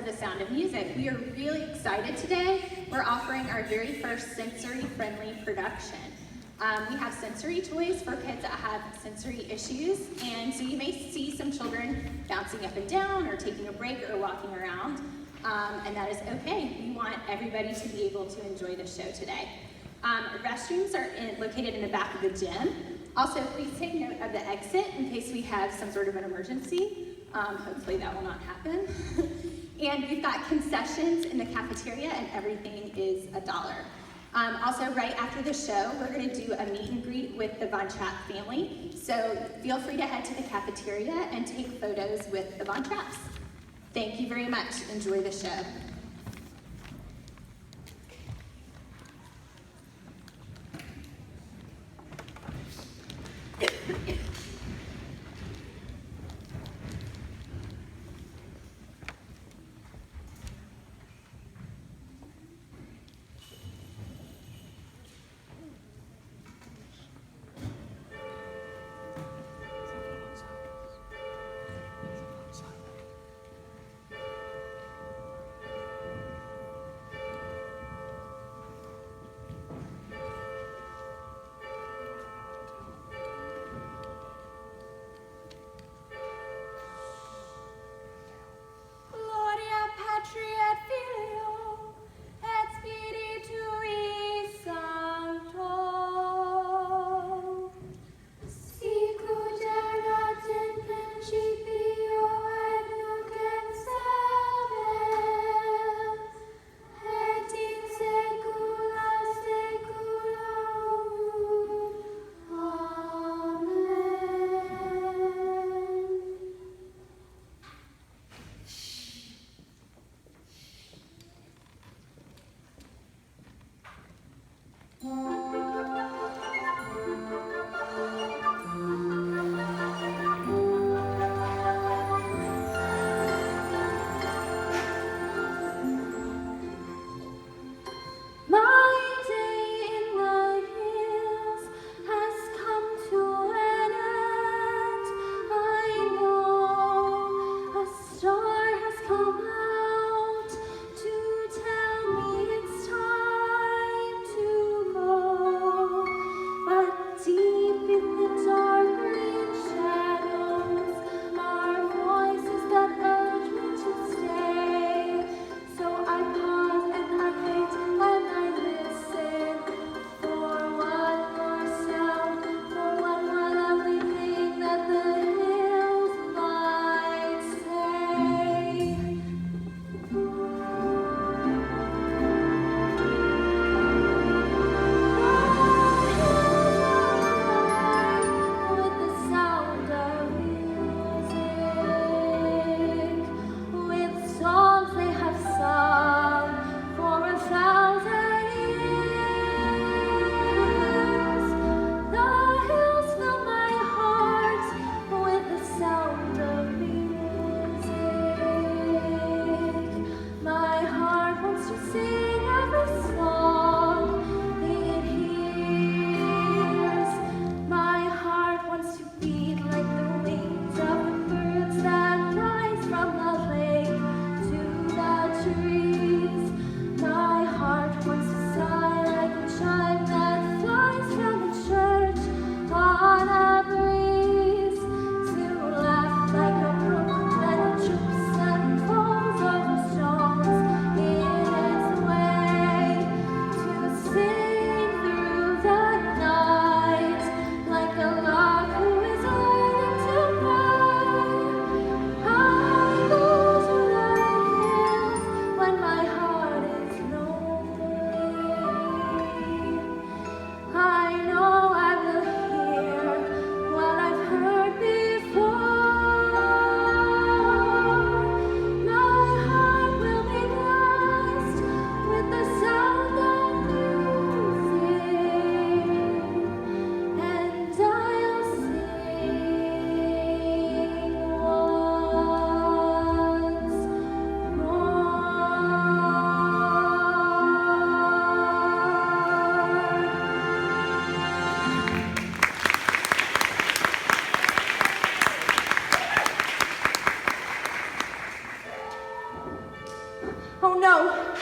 The Sound of Music. We are really excited today. We're offering our very first sensory-friendly production. We have sensory toys for kids that have sensory issues, and so you may see some children bouncing up and down or taking a break or walking around, and that is okay. We want everybody to be able to enjoy the show today. Restrooms are located in the back of the gym. Also, please take note of the exit in case we have some sort of an emergency. Hopefully that will not happen. And we've got concessions in the cafeteria, and everything is $1. Also, right after the show, we're going to do a meet and greet with the Von Trapp family. So feel free to head to the cafeteria and take photos with the Von Trapps. Thank you very much. Enjoy the show. Oh no!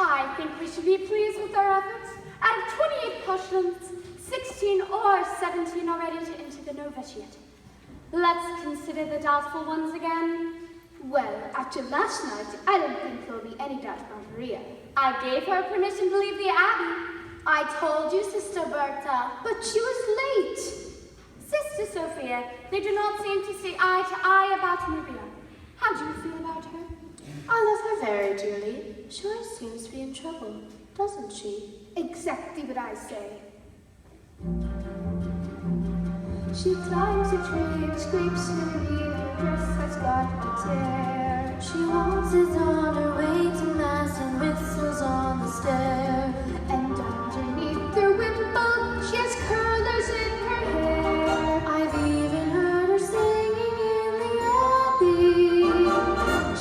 I think we should be pleased with our efforts. Out of 28 postulants, 16 or 17 are ready to enter the novitiate. Let's consider the doubtful ones again. Well, after last night, I don't think there'll be any doubt about Maria. I gave her permission to leave the abbey. I told you, Sister Berta, but she was late. Sister Sophia, they do not seem to see eye to eye about Maria. How do you feel about her? I love her very dearly. She always seems to be in trouble, doesn't she? Exactly what I say. She climbs a tree and scrapes her knee, her dress has got a tear. She waltzes on her way to mass and whistles on the stair. And underneath her wimple, she has curlers in her hair. I've even heard her singing in the abbey.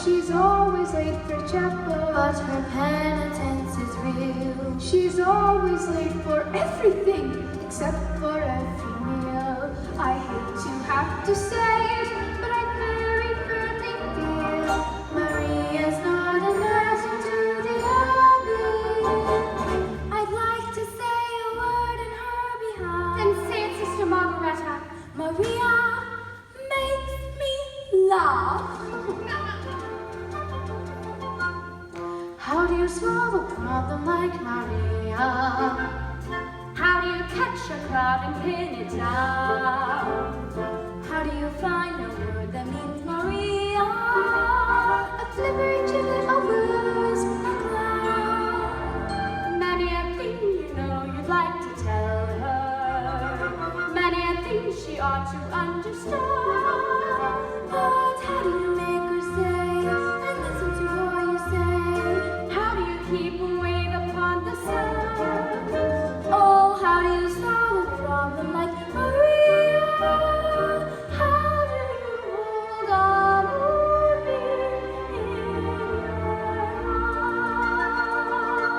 She's always late for chapel, but her penitence is real. She's always late for everything, except for every meal. I hate to have to say it, but I very firmly feel Maria's not an answer to the abbey. I'd like to say a word in her behalf. Then say it, Sister Margaretta. Maria makes me laugh. How do you solve a problem like Maria? How do you catch a crowd and pin it down? How do you find a word that means Maria? A flickering chiplet of words, a cloud. Many a thing you know you'd like to tell her. Many a thing she ought to understand. But how do you make her say and listen to all you say? How do you keep a weight upon the sound? Oh, how do you solve a problem like Maria? How do you hold a moonbeam in your heart?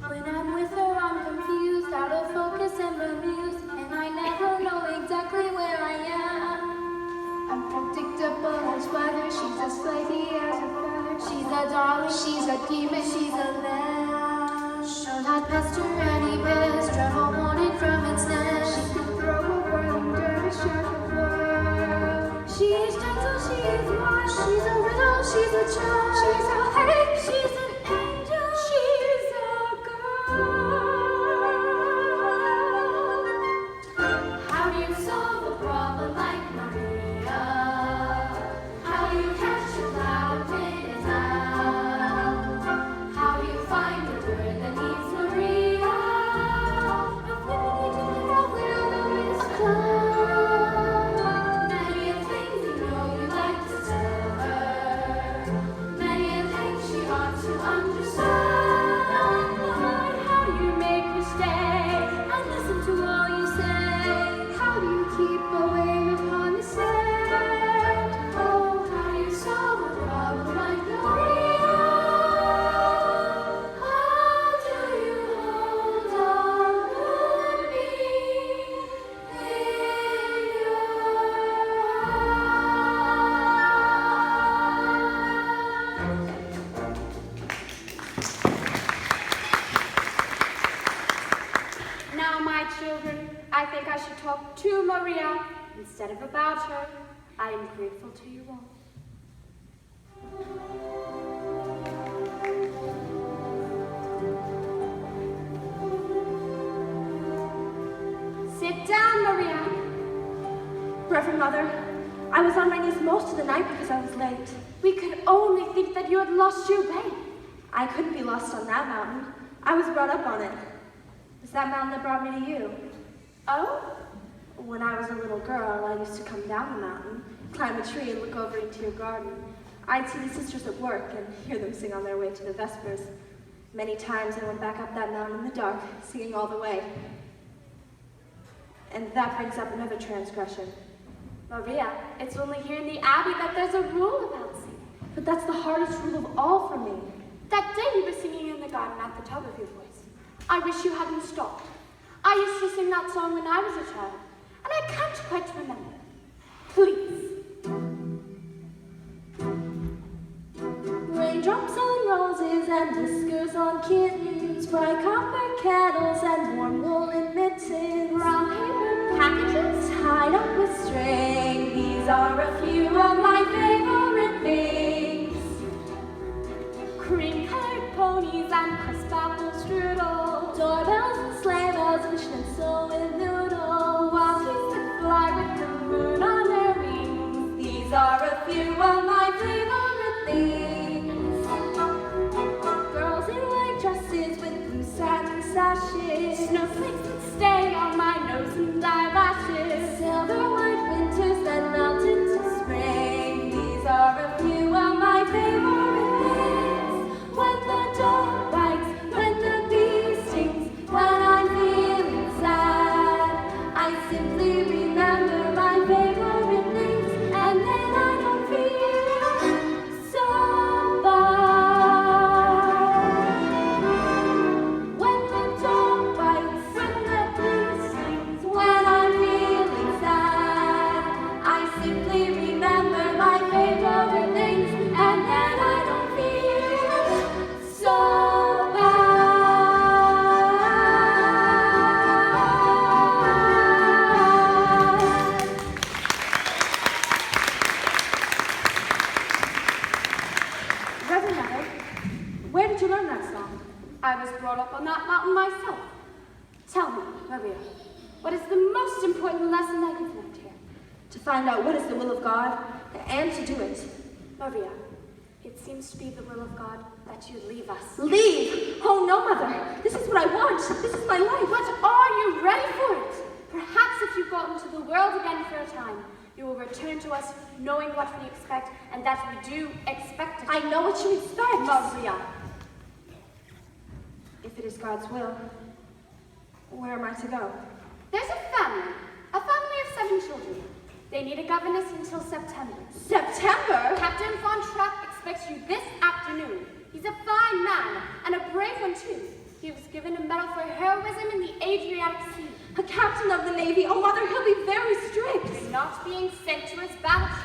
When I'm with her, I'm confused, out of focus and bemused, and I never know exactly where I am. Unpredictable as weather, she's as flighty as a feather. She's a darling, she's a demon, she's a lamb. She'll not pester any best, travel morning from its nest. She can throw a word under a sharp word. She is gentle, she is wise, she's a riddle, she's a charm. She's a hey, she's an angel, she's a girl. How do you solve a problem like Maria? How do you catch a cloud and pin it down? How do you find a word that means Maria? A cloud. Many a thing you know you'd like to tell her. Many a thing she think I should talk to Maria instead of about her. I am grateful to you all. Sit down, Maria. Reverend Mother, I was on my knees most of the night because I was late. We could only think that you had lost your way. I couldn't be lost on that mountain. I was brought up on it. It's that mountain that brought me to you. Oh? When I was a little girl, I used to come down the mountain, climb a tree, and look over into your garden. I'd see the sisters at work and hear them sing on their way to the Vespers. Many times I went back up that mountain in the dark, singing all the way. And that brings up another transgression. Maria, it's only here in the Abbey that there's a rule about singing. But that's the hardest rule of all for me. That day you were singing in the garden at the top of your voice. I wish you hadn't stopped. I used to sing that song when I was a child, and I can't quite remember. Please. Raindrops on roses and whiskers on kittens, bright copper kettles and warm woolen mittens, Brown paper packages tied up with string. These are a few of my favorite things. cream-colored ponies and crisp apple strudel, Doorbells and sleigh bells and schnitzel and noodle, waffles that fly with the moon on their wings. These are a few of my favorite things. Girls in white dresses with blue satin sashes, Snowflakes that stay on my nose and eyelashes, silver white winters that melt into spring. These are a few of my favorite things. When the dog bites, when the bee stings, when I'm feeling sad, I simply remember my favorite things, and then I don't feel so bad. When the dog bites, when the bee stings, when I'm feeling sad, I simply remember my favorite things, and then I don't feel so bad. Reverend Mother, where did you learn that song? I was brought up on that mountain myself. Tell me, Maria, what is the most important lesson that you've learned here? To find out what is the will of God and to do it. Maria, it seems to be the will of God that you leave us. Leave! Oh no, Mother. This is what I want. This is my life. But are you ready for it? Perhaps if you go out into the world again for a time, you will return to us knowing what we expect and that we do expect it. I know what you expect. Maria, If it is God's will, where am I to go? there's a family of 7 children. They need a governess until September. September? Captain Von Trapp expects you this afternoon. He's a fine man, and a brave one too. He was given a medal for heroism in the Adriatic Sea. A captain of the Navy. Oh, Mother, he'll be very strict. You're not being sent to his battleship.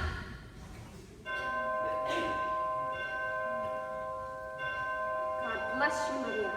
God bless you, Maria.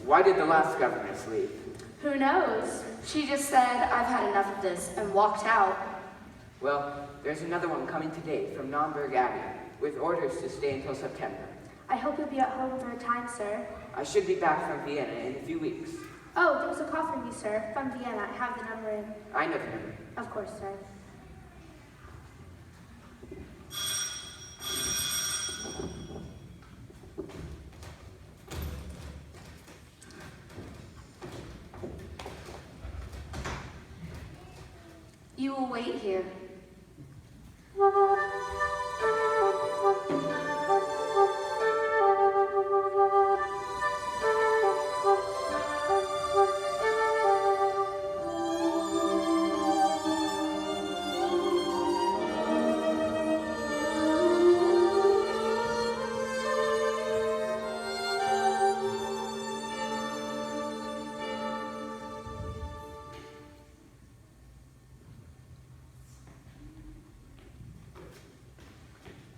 Why did the last governess leave? Who knows? She just said, I've had enough of this, and walked out. Well, there's another one coming today from Naumburg Abbey, with orders to stay until September. I hope you'll be at home for a time, sir. I should be back from Vienna in a few weeks. Oh, there was a call from you, sir. From Vienna. I have the number in. I know the number. Of course, sir. You will wait here.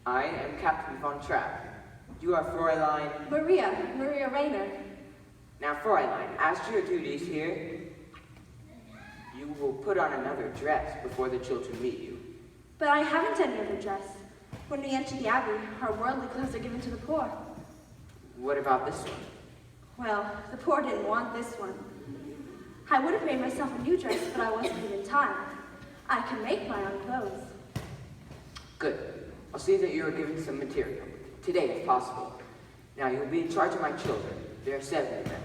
I am Captain von Trapp. You are Fräulein. Maria Rayner. Now, Fräulein, as to your duties here, you will put on another dress before the children meet you. But I haven't any other dress. When we enter the abbey, our worldly clothes are given to the poor. What about this one? Well, the poor didn't want this one. I would have made myself a new dress, but I wasn't given time. I can make my own clothes. Good. I'll see that you are given some material. Today, if possible. Now, you'll be in charge of my children. There are 7 of them.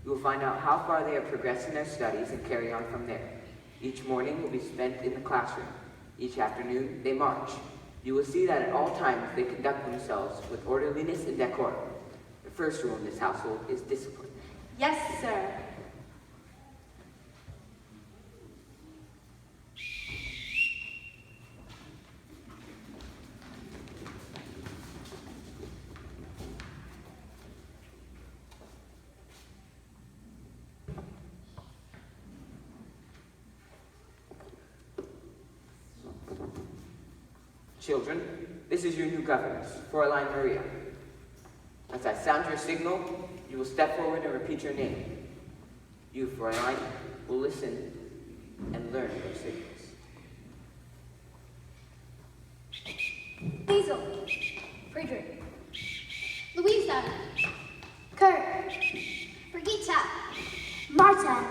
You will find out how far they have progressed in their studies and carry on from there. Each morning will be spent in the classroom. Each afternoon, they march. You will see that at all times they conduct themselves with orderliness and decorum. The first rule in this household is discipline. Yes, sir. Children, this is your new governess, Fräulein Maria. As I sound your signal, you will step forward and repeat your name. You, Fräulein, will listen and learn your signals. Hazel. Friedrich. Louisa. Kurt. Brigitte. Marta.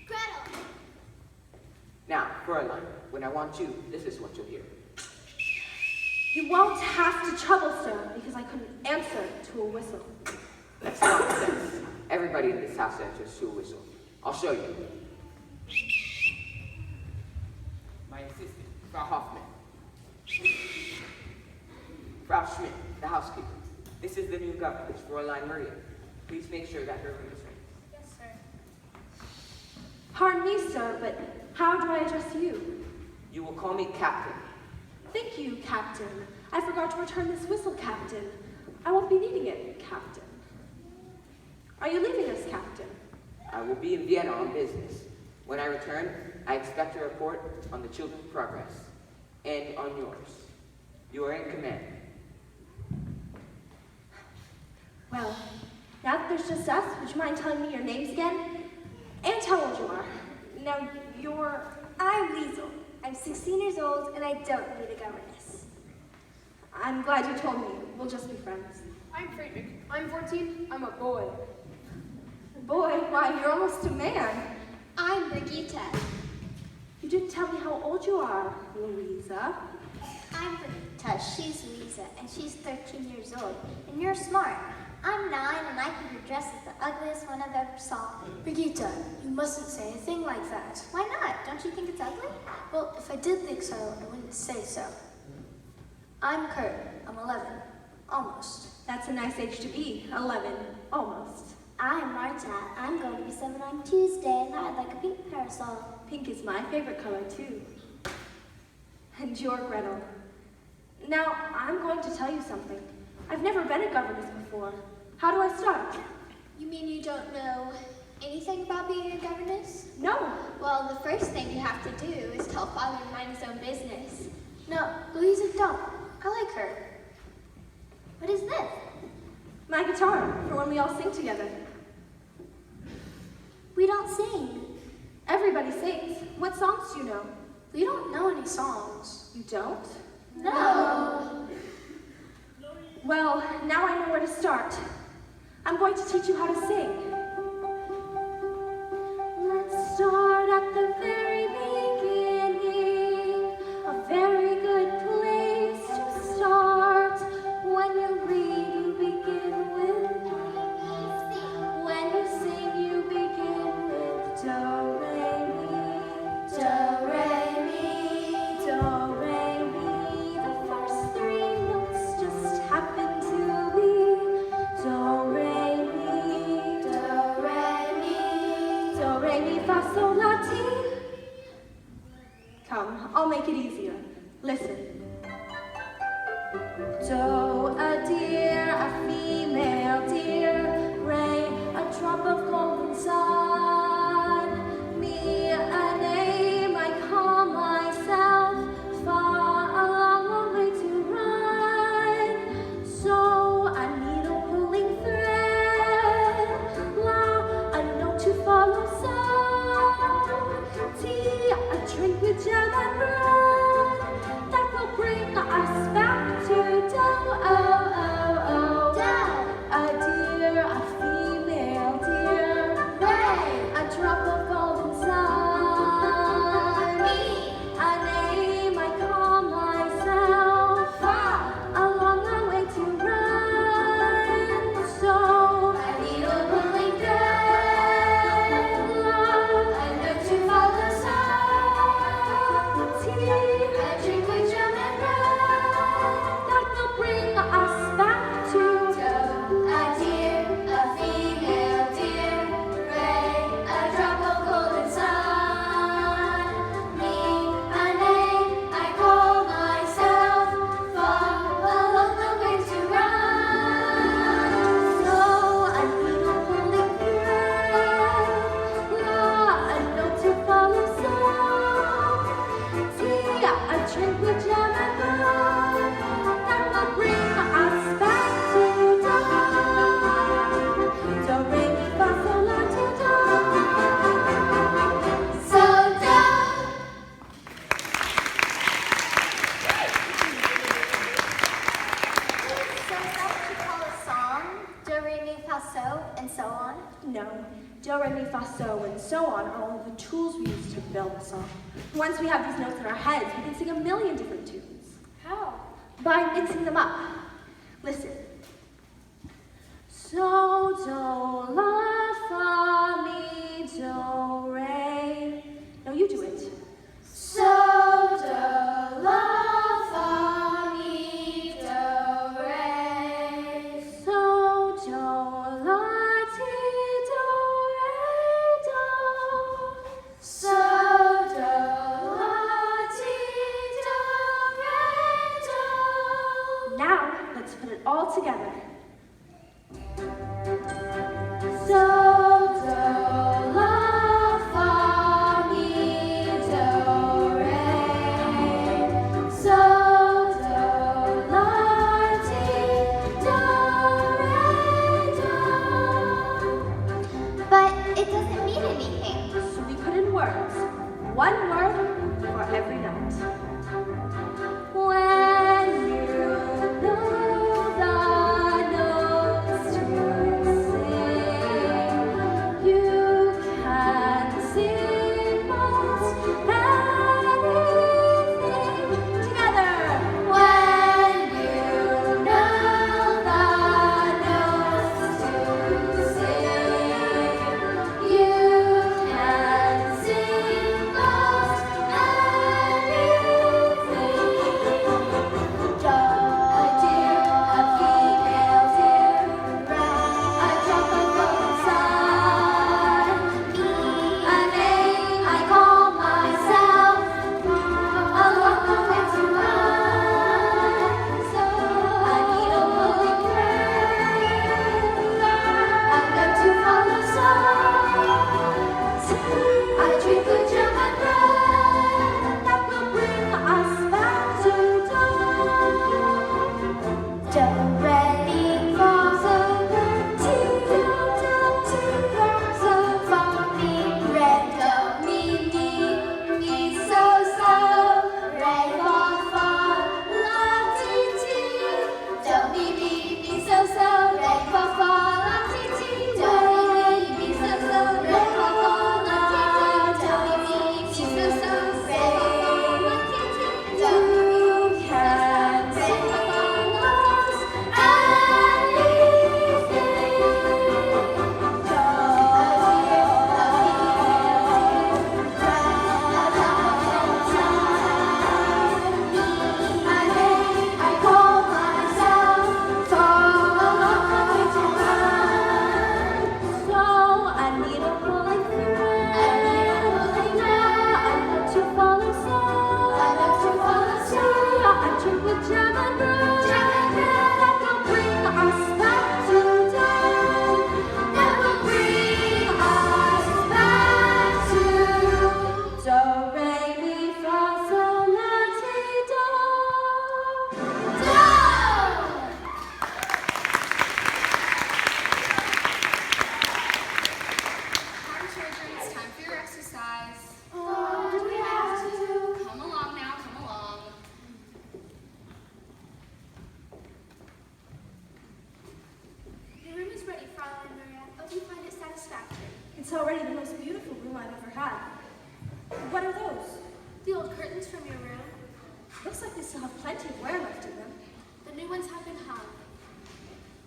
Gretel. Now, Fräulein, when I want you, this is what you'll hear. You won't have to trouble, sir, because I couldn't answer to a whistle. That's nonsense. Everybody in this house answers to a whistle. I'll show you. My assistant, Frau Hoffman. Frau Schmidt, the housekeeper. This is the new governess, Fräulein Maria. Please make sure that her room is ready. Yes, sir. Pardon me, sir, but how do I address you? You will call me Captain. Thank you, Captain. I forgot to return this whistle, Captain. I won't be needing it, Captain. Are you leaving us, Captain? I will be in Vienna on business. When I return, I expect a report on the children's progress and on yours. You are in command. Well, now that there's just us, would you mind telling me your names again? And how old you are. Now, I'm Liesel. I'm 16 years old, and I don't need a governess. I'm glad you told me. We'll just be friends. I'm Friedrich. I'm 14. I'm a boy. Boy, why, you're almost a man. I'm Brigitte. You didn't tell me how old you are, Louisa. I'm Brigitte. She's Louisa, and she's 13 years old. And you're smart. I'm 9, and I think your dress is the ugliest one I've ever saw. Brigitte, you mustn't say a thing like that. Why not? Don't you think it's ugly? Well, if I did think so, I wouldn't say so. I'm Kurt. I'm 11. Almost. That's a nice age to be. 11. Almost. I'm Marta. I'm going to be 7 on Tuesday, and I'd like a pink parasol. Pink is my favorite color, too. And you're Gretel. Now, I'm going to tell you something. I've never been a governess before. How do I start? You mean you don't know anything about being a governess? No. Well, the first thing you have to do is tell Father to mind his own business. No, Louisa, don't. I like her. What is this? My guitar, for when we all sing together. We don't sing. Everybody sings. What songs do you know? We don't know any songs. You don't? No. Well, now I know where to start. I'm going to teach you how to sing. Let's start at the very beginning. A very good place to start. When you read, you begin with me. When you sing, you begin with do, re, mi. Do, re, mi. Do, re, mi. The first three notes just happen to be do, re, mi. Do, re, mi. Do, re, mi, fa, sol, la, ti. Come, I'll make it easier. Listen. Do, a deer, a female deer. Re, a drop of golden sun. Mi, a name I call myself. Fa, a long, long way to run. So, a needle pulling thread. La, a note to follow. So, tea, a drink with jam and bread. That will bring us back to do, oh, oh, oh. Do. A deer, a female deer. Re. A drop of golden sun. Mi. A name I call myself. Fa. A long, long way to run. So, A needle pulling thread. love, A note to follow. So, tea, a drink with jam and bread. that will bring us back to Do, a deer, a female deer. Re, a drop of golden sun. Mi, a name I call myself. Fa, a long, long way to run. So, a needle pulling thread. La, a note to follow. So, tea, a drink with jam and bread. That will bring us back to do. Do, re, mi, fa, sol, la, ti, do. So do. So is that what you call a song? Do, re, mi, fa, so, and so on? No, do, re, mi, fa, so, and so on are all of the tools we use to build a song. Once we have these notes in our heads, we can sing a million different tunes. How? By mixing them up. Listen. So, do, la, fa, mi, do, re. No, you do it. So do, la, fa, mi, do, re. So, do, la, ti, do, re, do. So do, la, ti, do, re, do. Now, let's put it all together. So do, la, fa, mi, do, re. So do, la, ti, do, re, do. But it doesn't mean anything. So we put in words. One word for every note. When you know the notes to sing, you can sing most anything together. When you know the notes to sing, you can sing most anything. you find it satisfactory? It's already the most beautiful room I've ever had. What are those? The old curtains from your room. Looks like they still have plenty of wear left in them. The new ones have been hung.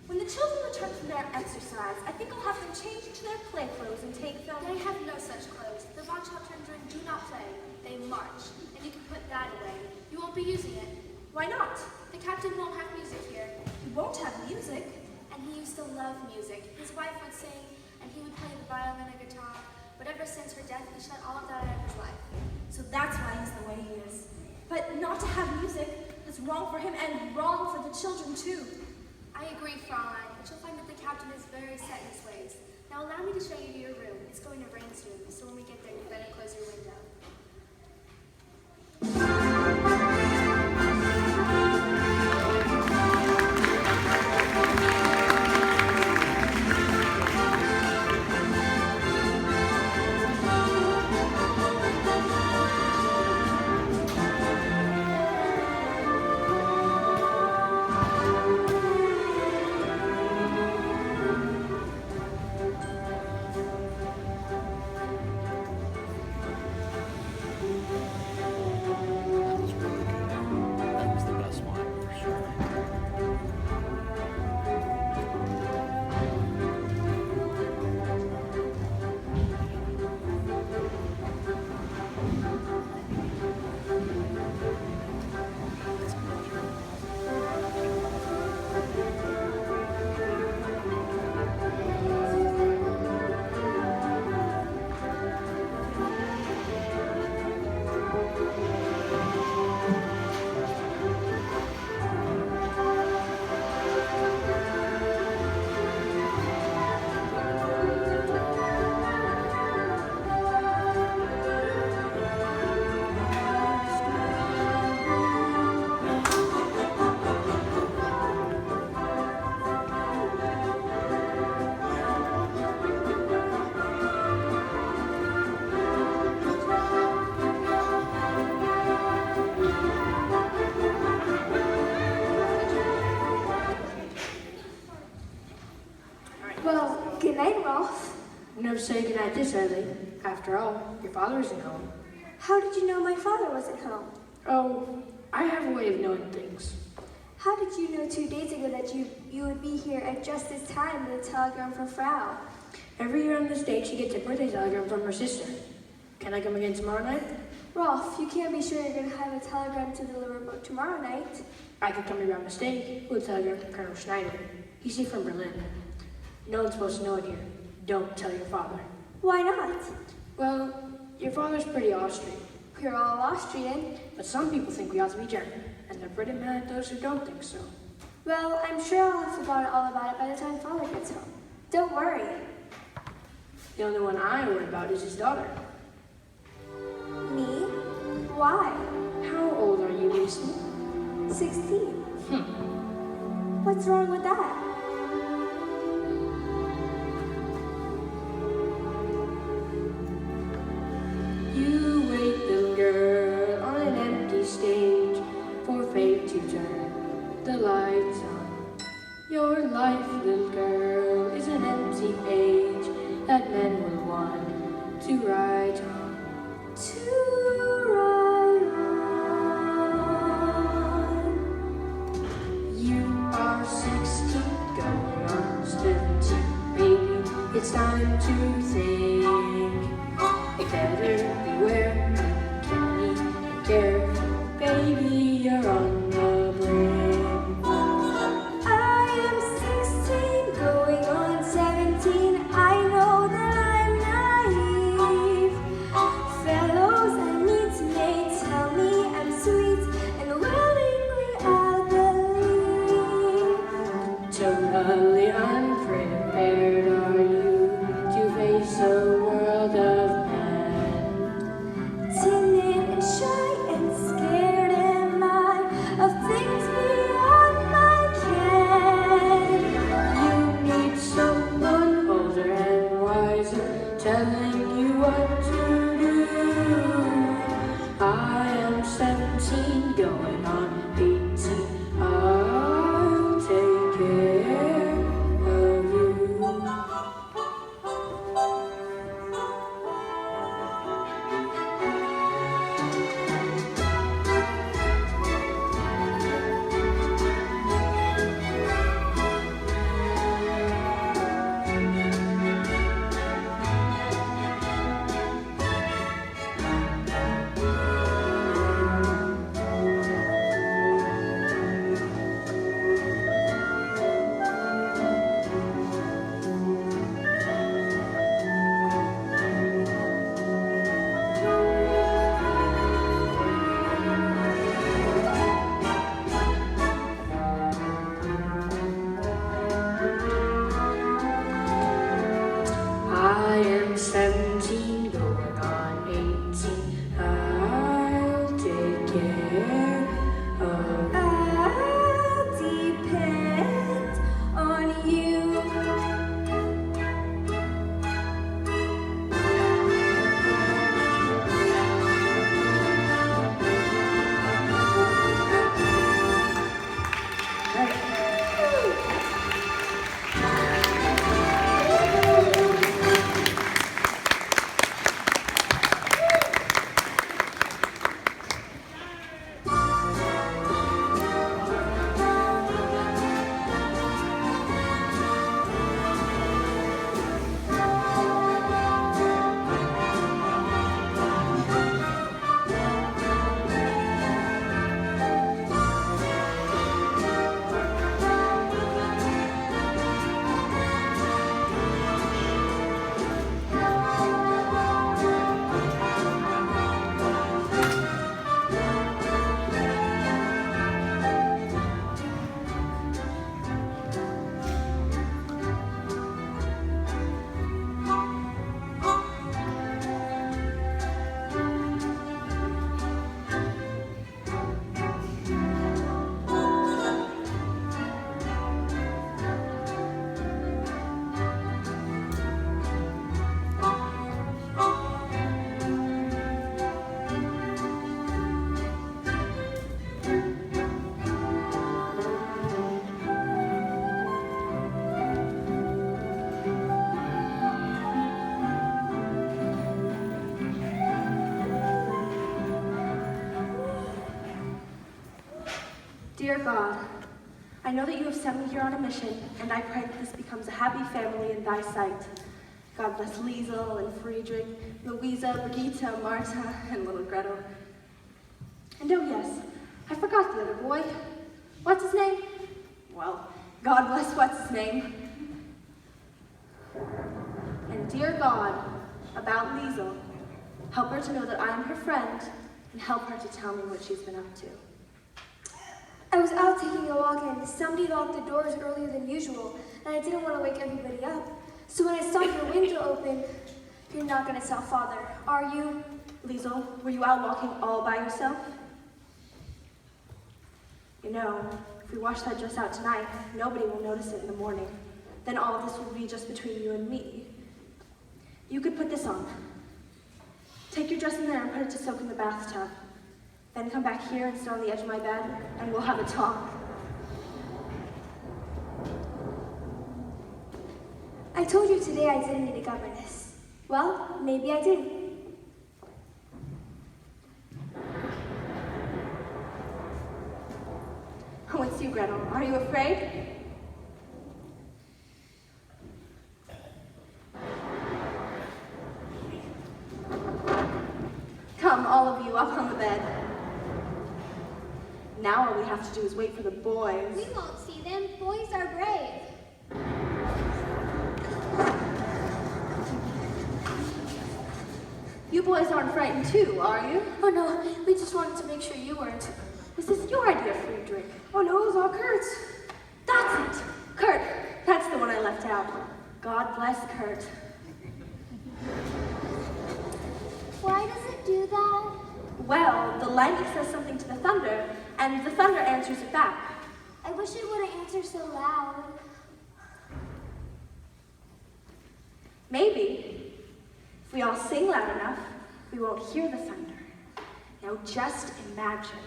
When the children return from their exercise, I think I'll have them change into their play clothes and take them. They have no such clothes. The Von Trapp children do not play. They march. And you can put that away. You won't be using it. Why not? The captain won't have music here. You won't have music. And he used to love music. His wife would sing, and he would play the violin and guitar. But ever since her death, he shut all of that out of his life. So that's why he's the way he is. But not to have music is wrong for him and wrong for the children too. I agree, Fraulein, but you'll find that the captain is very set in his ways. Now allow me to show you to your room. It's going to rain soon, so when we get there, you better close your window. Well, good night, Rolf. You never say goodnight this early. After all, your father isn't home. How did you know my father wasn't home? Oh, I have a way of knowing things. How did you know 2 days ago that you would be here at just this time with a telegram from Frau? Every year on this date, she gets a birthday telegram from her sister. Can I come again tomorrow night? Rolf, you can't be sure you're going to have a telegram to deliver tomorrow night. I could come here by mistake with a telegram from Colonel Schneider. He's here from Berlin. No one's supposed to know it here. Don't tell your father. Why not? Well, your father's pretty Austrian, We're all Austrian. but some people think we ought to be German, and they're pretty mad at those who don't think so. Well, I'm sure I'll have forgotten all about it by the time father gets home. Don't worry. The only one I worry about is his daughter. Me? Why? How old are you, Lucy? 16. What's wrong with that? You wait, little girl, on an empty stage for fate to turn the lights on. Your life, little girl, is an empty page that men will want to write on. To ride on. You are 16, going on 17, baby. It's time to think. Better beware, canny and careful, baby, you're on the brink. I am 16, going on 17. I know that I'm naive. Fellows I meet may tell me I'm sweet, and willingly I'll believe. Totally unprepared are you to face a world of men. Dear God, I know that you have sent me here on a mission, and I pray that this becomes a happy family in thy sight. God bless Liesel and Friedrich, Louisa, Brigitte, Marta, and little Gretel. And oh yes, I forgot the other boy. What's his name? Well, God bless what's his name. And dear God, about Liesel, help her to know that I am her friend, and help her to tell me what she's been up to. I was out taking a walk and somebody locked the doors earlier than usual, and I didn't want to wake everybody up. So when I saw your window open, you're not going to tell Father, are you? Liesel, were you out walking all by yourself? You know, if we wash that dress out tonight, nobody will notice it in the morning. Then all of this will be just between you and me. You could put this on. Take your dress in there and put it to soak in the bathtub. Then come back here and sit on the edge of my bed, and we'll have a talk. I told you today I didn't need a governess. Well, maybe I did. Oh, it's you, Gretel. Are you afraid? Come, all of you, up on the bed. Now all we have to do is wait for the boys. We won't see them. Boys are brave. You boys aren't frightened too, are you? Oh no, we just wanted to make sure you weren't. Was this your idea, Friedrich? Oh no, it was all Kurt's. That's it. Kurt. That's the one I left out. God bless Kurt. Why does it do that? Well, the lightning says something to the thunder, and the thunder answers it back. I wish it wouldn't answer so loud. Maybe, if we all sing loud enough, we won't hear the thunder. Now just imagine.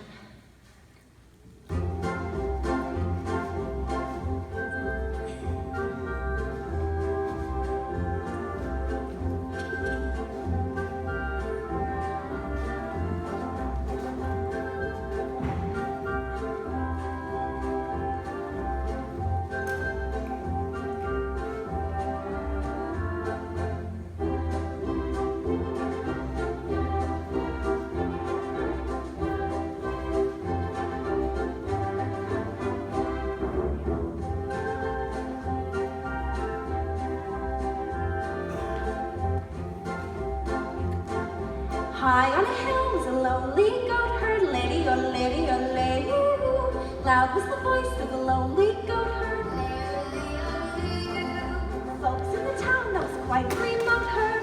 High on a hill was a lonely goat herd, lady, oh lady, oh lady. Loud was the voice of the lonely goat herd. Folks in the town that was quite remote heard.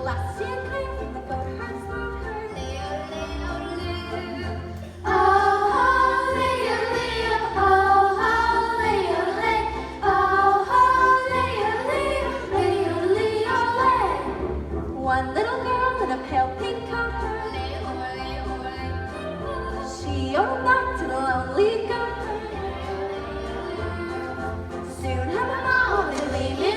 Lusty and clear from the goat herd's throat heard. One little girl in a pale pink coat heard. She yodeled back to the lonely goat herd. Soon her mama will be leaving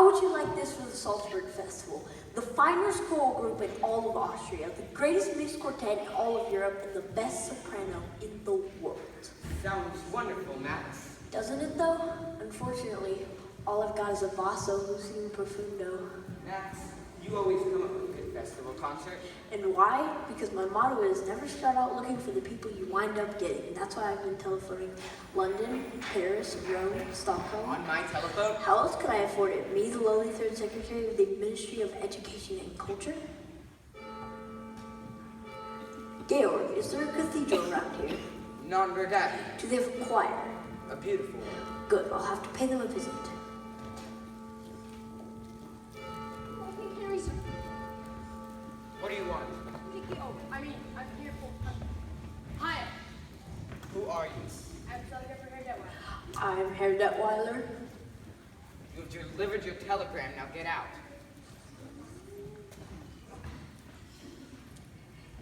How would you like this for the Salzburg Festival? The finest choral group in all of Austria, the greatest mixed quartet in all of Europe, and the best soprano in the world. Sounds wonderful, Max. Doesn't it though? Unfortunately, all I've got is a basso who sing profundo. Max, you always come up with a good festival concert. And why? Because my motto is never start out looking for the people you wind up getting. That's why I've been telephoning London, Paris, Rome, Stockholm. On my telephone? How else could I afford it? Me, the lowly third secretary of the Ministry of Education and Culture? Georg, is there a cathedral around here? Non verdad. Do they have a choir? A beautiful one. Good, I'll have to pay them a visit. What do you want? I'm here for... Hi, Who are you? I'm Zelda for her network. I'm Herr Detweiler. You've delivered your telegram, now get out.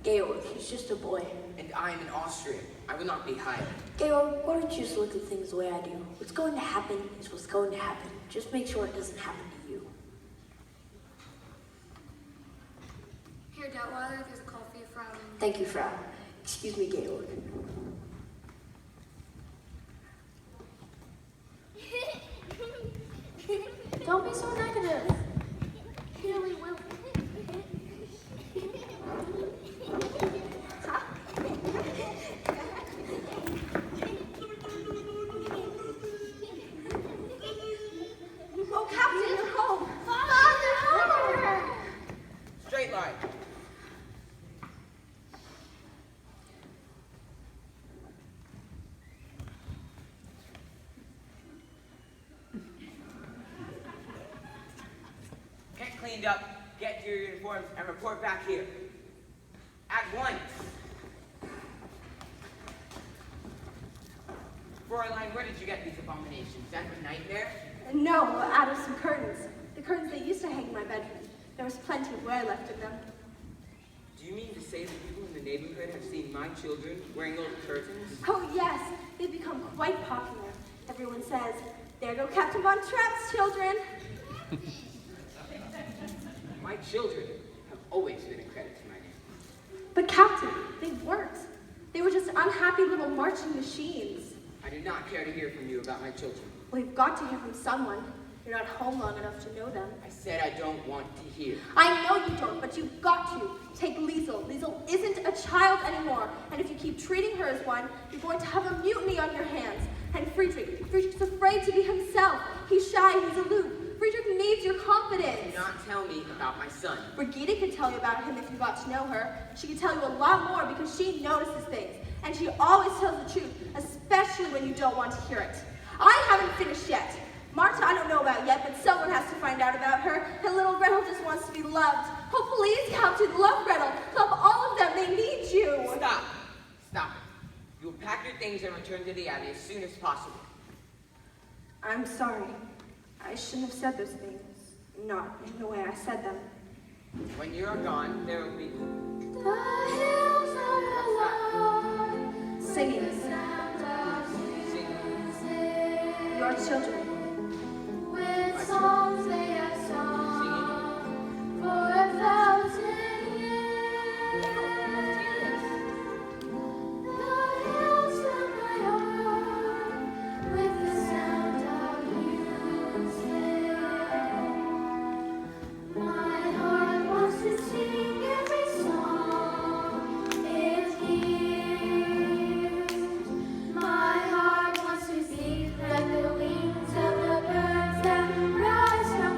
Georg, he's just a boy. And I am an Austrian. I will not be hired. Georg, why don't you just look at things the way I do? What's going to happen is what's going to happen. Just make sure it doesn't happen to you. Here, Detweiler, there's a call for you from... Thank you, Frau. Excuse me, Georg. Don't be so negative. Here we will. Oh, Captain, you're home. Father! Straight line. Get cleaned up, get to your uniforms, and report back here. At once. Fräulein, where did you get these abominations? That a nightmare? No, out of some curtains. The curtains that used to hang in my bedroom. There was plenty of wear left in them. Do you mean to say that people in the neighborhood have seen my children wearing old curtains? Oh, yes, they've become quite popular. Everyone says, there go Captain Von Trapp's children. My children have always been a credit to my name. But Captain, they weren't. They were just unhappy little marching machines. I do not care to hear from you about my children. Well, you've got to hear from someone. You're not home long enough to know them. I said I don't want to hear. I know you don't, but you've got to. Take Liesel. Liesel isn't a child anymore. And if you keep treating her as one, you're going to have a mutiny on your hands. And Friedrich's afraid to be himself. He's shy, he's aloof. Friedrich needs your confidence. Do not tell me about my son. Brigitte could tell you about him if you got to know her. She could tell you a lot more because she notices things. And she always tells the truth, especially when you don't want to hear it. I haven't finished yet. Marta I don't know about yet, but someone has to find out about her. And little Gretel just wants to be loved. Oh, please, Captain, love Gretel. Love all of them. They need you. Stop. Stop it. You will pack your things and return to the Abbey as soon as possible. I'm sorry. I shouldn't have said those things. Not in the way I said them. When you are gone, there will be... The hills are alive. Singing. Sing. Your children. With songs they have sung for 1,000 years. The hills fill my heart with the sound of music. My heart wants to sing every song it hears. My heart wants to sing like the wings of the birds that rise from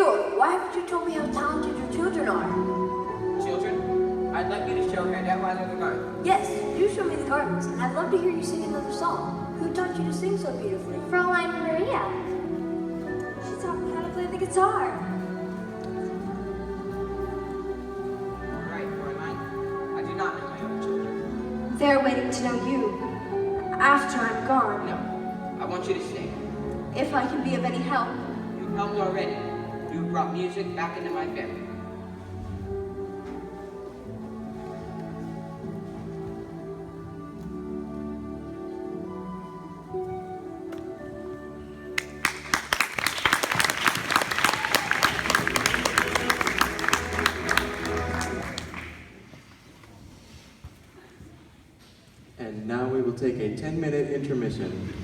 George, why haven't you told me how talented your children are? Children, I'd like you to show her that one in the garden. Yes, do show me the gardens, and I'd love to hear you sing another song. Who taught you to sing so beautifully? Fräulein Maria. She taught me how to play the guitar. Right, Fräulein. I do not know my own children. They're waiting to know you. After I'm gone. No, I want you to stay. If I can be of any help. You've helped already. You've brought music back into my family. And now we will take a 10-minute intermission.